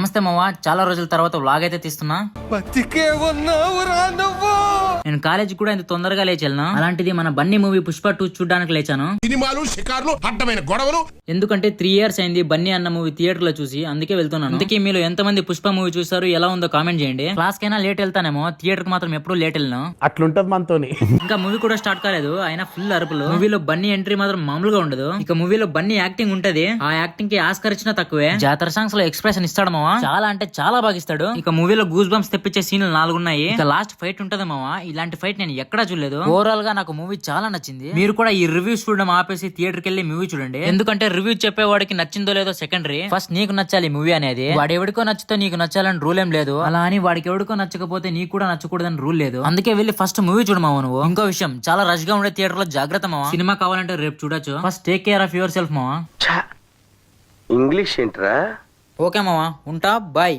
నమస్తే మావా, చాలా రోజుల తర్వాత వ్లాగ్ అయితే తీస్తున్నా. నేను కాలేజీ కూడా ఇంత తొందరగా లేచెళ్ళను, అలాంటిది మన బన్నీ మూవీ పుష్ప 2 చూడడానికి లేచాను. సినిమాలు షికార్లు అడ్డమైన గొడవలు. ఎందుకంటే 3 years అయింది బన్నీ అన్న మూవీ థియేటర్ లో చూసి, అందుకే వెళ్తున్నాను. అందుకే మీరు ఎంతమంది పుష్ప మూవీ చూసారు, ఎలా ఉందో కామెంట్ చేయండి. క్లాస్ కైనా లేట్ వెళ్తానేమో, థియేటర్ కి మాత్రం ఎప్పుడు లేట్ వెళ్ళను. అట్లుంటది మనతోని. ఇంకా మూవీ కూడా స్టార్ట్ కాలేదు, అయినా ఫుల్ అరుపులు. మూవీలో బన్నీ ఎంట్రీ మాత్రం మామూలుగా ఉండదు. ఇక మూవీలో బన్నీ యాక్టింగ్ ఉంటది, ఆ యాక్టింగ్ కి ఆస్కర్ ఇచ్చినా తక్కువే. జాతర సాంగ్స్ లో ఎక్స్ప్రెషన్ ఇస్తాడు మావా, చాలా అంటే చాలా బాగా ఇస్తాడు. ఇక మూవీలో గూస్ బంప్స్ తెప్పించే సీన్లు 4 ఉన్నాయి. ఇక లాస్ట్ ఫైట్ ఉంటది మావా, ఇలాంటి ఫైట్ నేను ఎక్కడా చూడలేదు. ఓవరాల్ గా నాకు మూవీ చాలా నచ్చింది. మీరు కూడా ఈ రివ్యూస్ చూడడం ఆపేసి థియేటర్ కి వెళ్ళి మూవీ చూడండి. ఎందుకంటే రివ్యూ చెప్పేవాడికి నచ్చిందో లేదో సెకండరీ, ఫస్ట్ నీకు నచ్చాలి మూవీ అనేది. వాడు ఎవడికో నచ్చితే నీకు నచ్చాలని రూల్ ఏం లేదు, అలా అని వాడికి ఎవడికో నచ్చకపోతే నీకు కూడా నచ్చకూడదని రూల్ లేదు. అందుకే వెళ్ళి ఫస్ట్ మూవీ చూడమావా నువ్వు. ఇంకో విషయం, చాలా రష్ గా ఉండే థియేటర్ లో జాగ్రత్త మావా. సినిమా కావాలంటే రేపు చూడొచ్చు. First take care of your self మావా. ఇంగ్లీష్ ఏంట్రా? ఓకే మావా, ఉంటా, బాయ్.